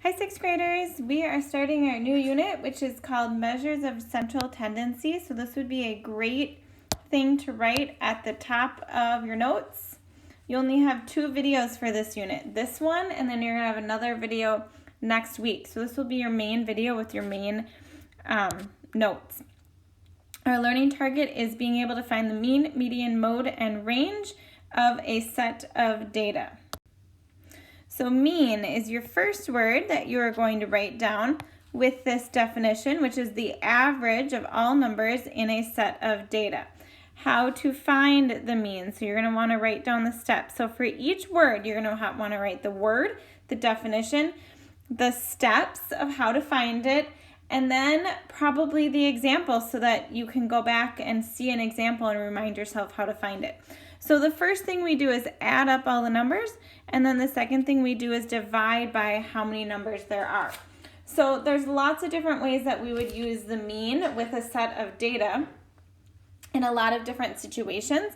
Hi, sixth graders. We are starting our new unit, which is called Measures of Central Tendency. So this would be a great thing to write at the top of your notes. You only have 2 videos for this unit. This one, and then you're going to have another video next week. So this will be your main video with your main notes. Our learning target is being able to find the mean, median, mode, and range of a set of data. So mean is your first word that you are going to write down with this definition, which is the average of all numbers in a set of data. How to find the mean. So you're going to want to write down the steps. So for each word, you're going to want to write the word, the definition, the steps of how to find it, and then probably the example so that you can go back and see an example and remind yourself how to find it. So the first thing we do is add up all the numbers, and then the second thing we do is divide by how many numbers there are. So there's lots of different ways that we would use the mean with a set of data in a lot of different situations.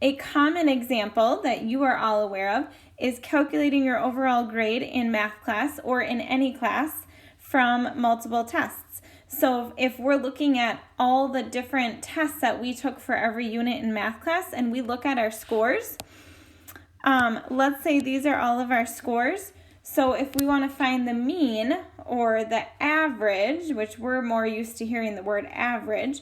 A common example that you are all aware of is calculating your overall grade in math class or in any class from multiple tests. So if we're looking at all the different tests that we took for every unit in math class and we look at our scores, let's say these are all of our scores. So if we want to find the mean or the average, which we're more used to hearing the word average,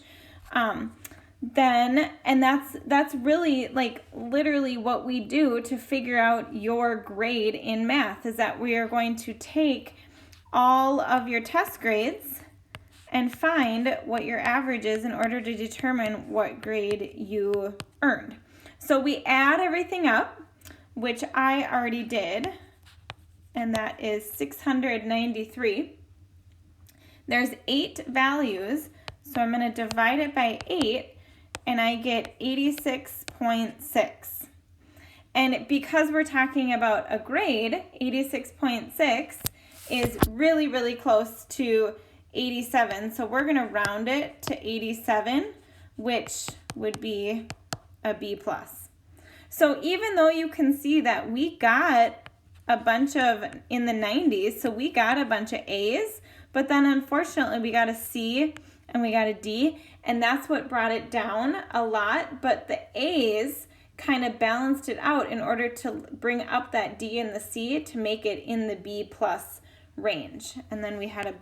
then, and that's really like literally what we do to figure out your grade in math, is that we are going to take all of your test grades and find what your average is in order to determine what grade you earned. So we add everything up, which I already did, and that is 693. There's 8 values, so I'm going to divide it by 8, and I get 86.6. And because we're talking about a grade, 86.6 is really, really close to 87. So we're going to round it to 87, which would be a B+. So even though you can see that we got a bunch of in the 90s, so we got a bunch of A's, but then unfortunately we got a C and we got a D, and that's what brought it down a lot. But the A's kind of balanced it out in order to bring up that D and the C to make it in the B+ range. And then we had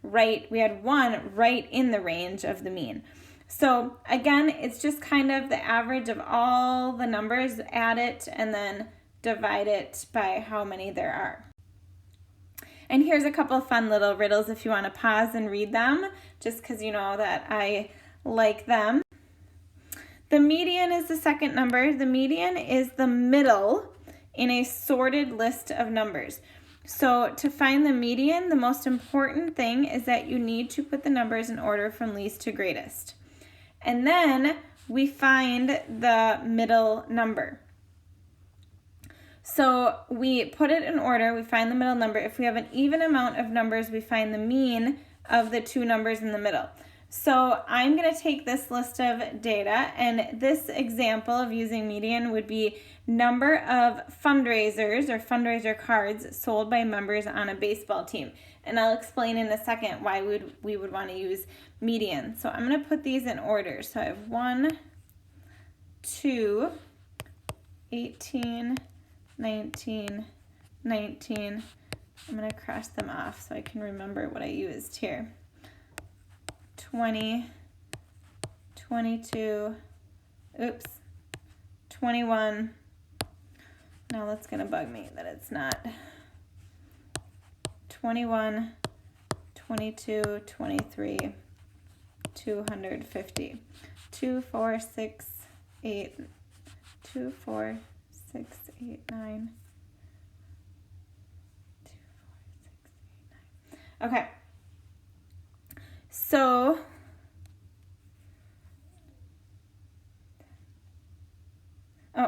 we had 1 right in the range of the mean. So again, it's just kind of the average of all the numbers, add it, and then divide it by how many there are. And here's a couple of fun little riddles if you want to pause and read them, just because you know that I like them. The median is the second number. The median is the middle in a sorted list of numbers. So to find the median, the most important thing is that you need to put the numbers in order from least to greatest. And then we find the middle number. So we put it in order, we find the middle number. If we have an even amount of numbers, we find the mean of the 2 numbers in the middle. So I'm going to take this list of data, and this example of using median would be number of fundraisers or fundraiser cards sold by members on a baseball team. And I'll explain in a second why we would want to use median. So I'm going to put these in order. So I have 1, 2, 18, 19, 19. I'm going to cross them off so I can remember what I used here. 20, 22, 21. Now that's going to bug me that it's not. 21, 22, 23, 250. 2, 4, 6, 8, 2, 4, 6, 8, 9. 2, 4, 6, 8, 9. Okay. So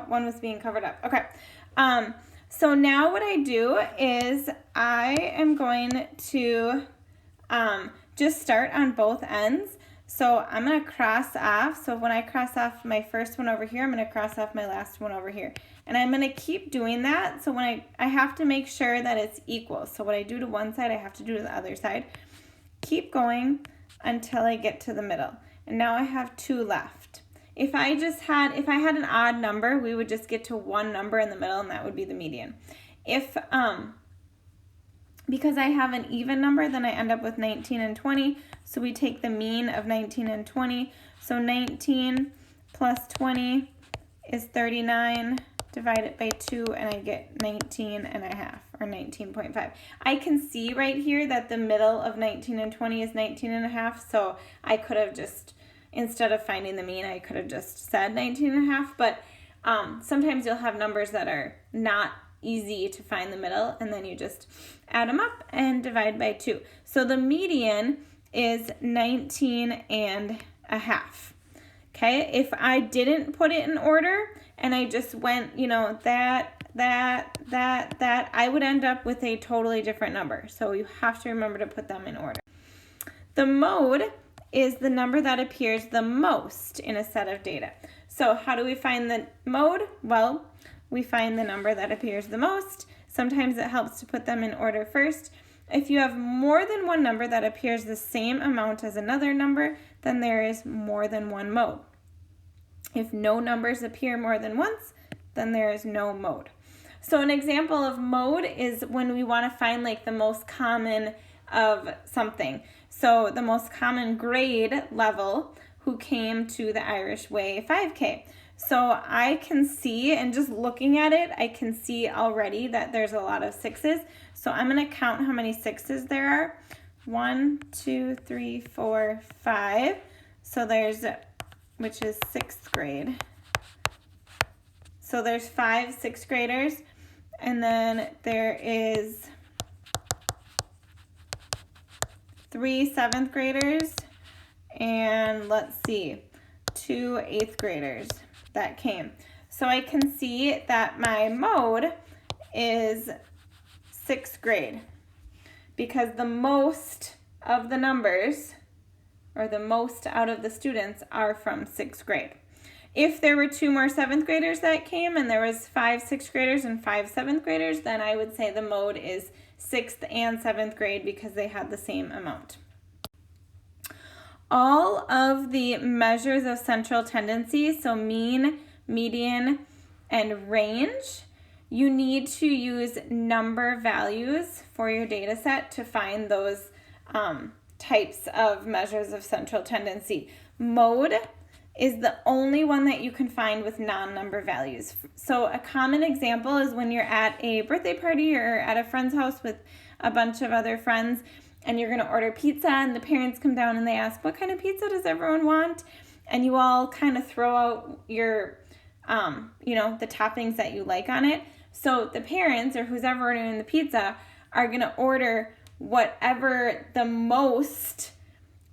one was being covered up. Okay. So now what I do is I am going to just start on both ends. So I'm going to cross off. So when I cross off my first one over here, I'm going to cross off my last one over here. And I'm going to keep doing that. So when I have to make sure that it's equal. So what I do to one side, I have to do to the other side. Keep going until I get to the middle. And now I have 2 left. If I had an odd number, we would just get to one number in the middle, and that would be the median. Because I have an even number, then I end up with 19 and 20. So we take the mean of 19 and 20. So 19 plus 20 is 39. Divide it by 2, and I get 19 and a half, or 19.5. I can see right here that the middle of 19 and 20 is 19 and a half. So I could have just, instead of finding the mean, I could have just said 19 and a half. But sometimes you'll have numbers that are not easy to find the middle, and then you just add them up and divide by 2. So the median is 19 and a half. Okay, if I didn't put it in order and I just went, that, I would end up with a totally different number. So you have to remember to put them in order. The mode is the number that appears the most in a set of data. So how do we find the mode? Well, we find the number that appears the most. Sometimes it helps to put them in order first. If you have more than one number that appears the same amount as another number, then there is more than one mode. If no numbers appear more than once, then there is no mode. So an example of mode is when we want to find like the most common of something. So the most common grade level who came to the Irish Way 5K. So I can see, and just looking at it, I can see already that there's a lot of 6s. So I'm going to count how many 6s there are. 1, 2, 3, 4, 5. So there's, which is 6th grade. So there's 5 6th graders. And then there is 3 7th graders. And let's see, 2 8th graders that came. So I can see that my mode is 6th grade because the most of the numbers, or the most out of the students, are from 6th grade. If there were 2 more 7th graders that came and there was 5 6th graders and 5 7th graders, then I would say the mode is 6th and 7th grade because they had the same amount. All of the measures of central tendency, so mean, median, and range, you need to use number values for your data set to find those types of measures of central tendency. Mode is the only one that you can find with non-number values. So a common example is when you're at a birthday party or at a friend's house with a bunch of other friends, and you're going to order pizza, and the parents come down and they ask, what kind of pizza does everyone want? And you all kind of throw out your, the toppings that you like on it. So the parents, or who's ever ordering the pizza, are going to order whatever the most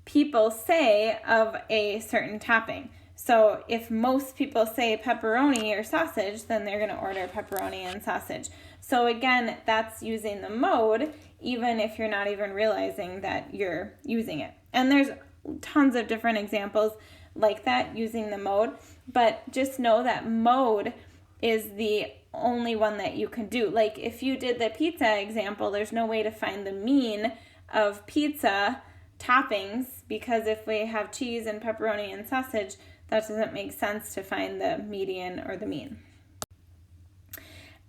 people say of a certain topping. So if most people say pepperoni or sausage, then they're going to order pepperoni and sausage. So again, that's using the mode, even if you're not even realizing that you're using it. And there's tons of different examples like that using the mode, but just know that mode is the only one that you can do. Like if you did the pizza example, there's no way to find the mean of pizza toppings, because if we have cheese and pepperoni and sausage, that doesn't make sense to find the median or the mean.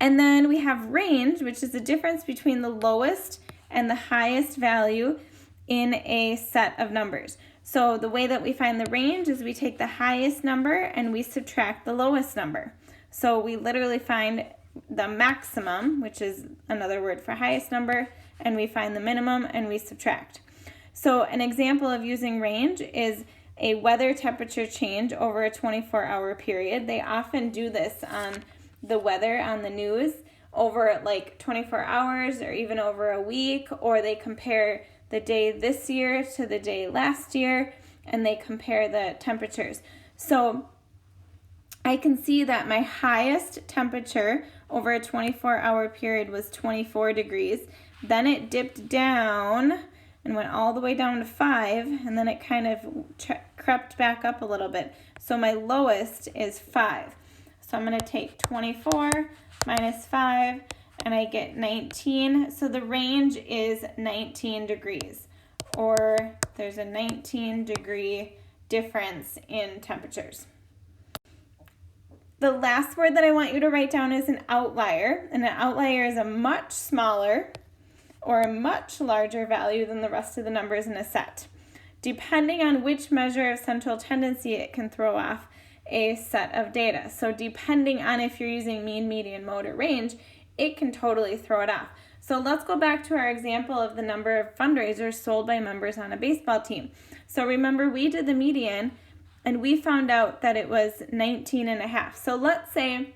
And then we have range, which is the difference between the lowest and the highest value in a set of numbers. So the way that we find the range is we take the highest number and we subtract the lowest number. So we literally find the maximum, which is another word for highest number, and we find the minimum and we subtract. So an example of using range is a weather temperature change over a 24-hour period. They often do this on the weather on the news over like 24 hours or even over a week, or they compare the day this year to the day last year and they compare the temperatures. So I can see that my highest temperature over a 24-hour period was 24 degrees. Then it dipped down and went all the way down to 5, and then it kind of crept back up a little bit. So my lowest is 5. So I'm going to take 24 minus 5, and I get 19. So the range is 19 degrees, or there's a 19 degree difference in temperatures. The last word that I want you to write down is an outlier, and an outlier is a much smaller or a much larger value than the rest of the numbers in a set. Depending on which measure of central tendency, it can throw off a set of data. So depending on if you're using mean, median, mode, or range, it can totally throw it off. So let's go back to our example of the number of fundraisers sold by members on a baseball team. So remember, we did the median, and we found out that it was 19.5. So let's say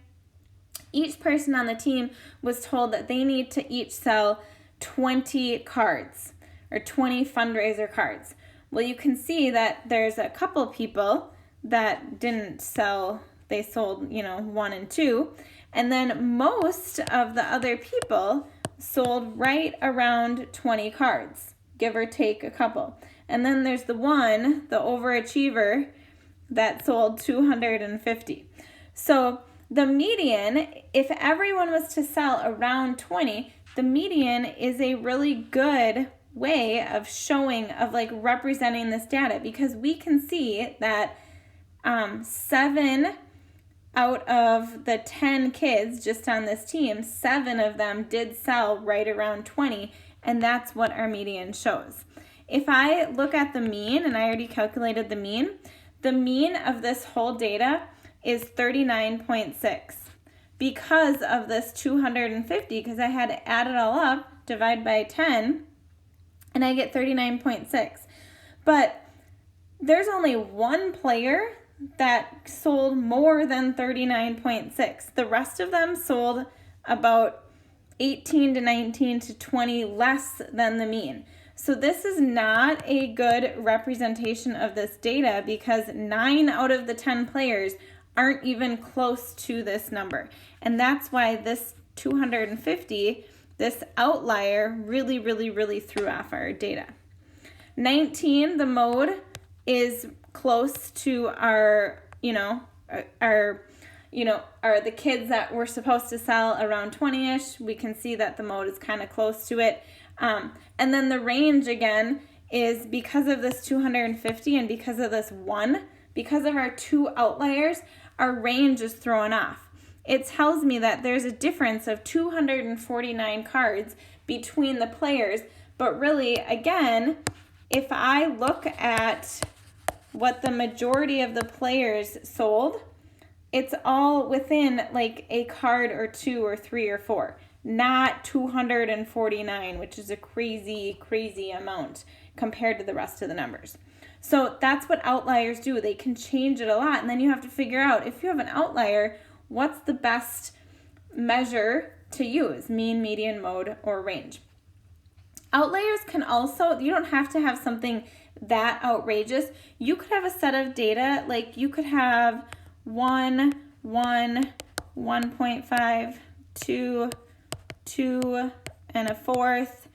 each person on the team was told that they need to each sell 20 cards or 20 fundraiser cards. Well, you can see that there's a couple people that didn't sell. They sold, 1 and 2. And then most of the other people sold right around 20 cards, give or take a couple. And then there's the one, the overachiever, that sold 250. So the median, if everyone was to sell around 20, the median is a really good way of showing, of representing this data, because we can see that 7 out of the 10 kids just on this team, 7 of them did sell right around 20, and that's what our median shows. If I look at the mean, and I already calculated the mean of this whole data is 39.6 because of this 250, because I had to add it all up, divide by 10, and I get 39.6. But there's only one player that sold more than 39.6. The rest of them sold about 18 to 19 to 20 less than the mean. So this is not a good representation of this data, because 9 out of the 10 players aren't even close to this number. And that's why this 250, this outlier, really, really, really threw off our data. 19, the mode, is close to our the kids that were supposed to sell around 20-ish. We can see that the mode is kind of close to it. And then the range, again, is because of this 250 and because of this 1, because of our 2 outliers, our range is thrown off. It tells me that there's a difference of 249 cards between the players, but really, again, if I look at what the majority of the players sold, it's all within a card or 2 or 3 or 4. Not 249, which is a crazy, crazy amount compared to the rest of the numbers. So that's what outliers do. They can change it a lot, and then you have to figure out, if you have an outlier, what's the best measure to use, mean, median, mode, or range. Outliers can also, you don't have to have something that outrageous. You could have a set of data, you could have 1, 1, 1.5, 2, 2 and a fourth,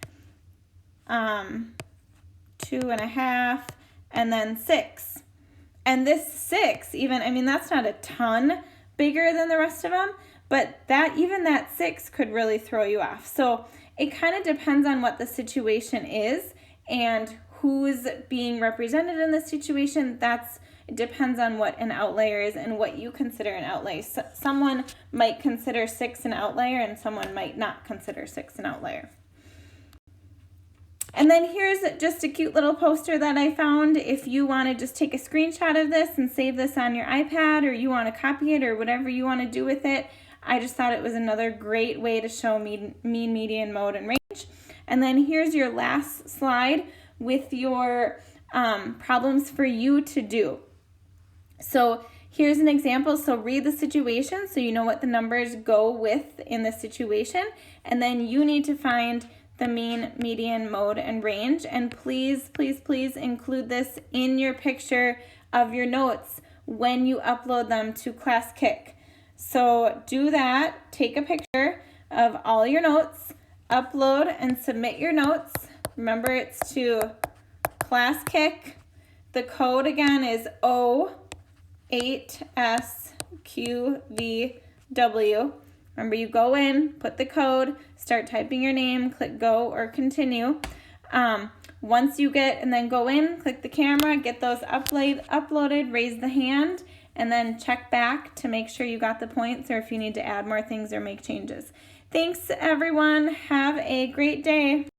2.5, and then 6. And this 6, that's not a ton bigger than the rest of them, but that 6 could really throw you off. So it kind of depends on what the situation is and who's being represented in the situation. It depends on what an outlier is and what you consider an outlier. So someone might consider 6 an outlier, and someone might not consider 6 an outlier. And then here's just a cute little poster that I found. If you want to just take a screenshot of this and save this on your iPad, or you want to copy it, or whatever you want to do with it, I just thought it was another great way to show mean, median, mode, and range. And then here's your last slide with your problems for you to do. So here's an example. So read the situation so you know what the numbers go with in the situation. And then you need to find the mean, median, mode, and range. And please, please, please include this in your picture of your notes when you upload them to Class Kick. So do that. Take a picture of all your notes, upload and submit your notes. Remember, it's to class kick. The code again is O8SQVW. Remember, you go in, put the code, start typing your name, click go or continue. Once you get, and then go in, click the camera, get those uploaded, raise the hand, and then check back to make sure you got the points or if you need to add more things or make changes. Thanks, everyone. Have a great day.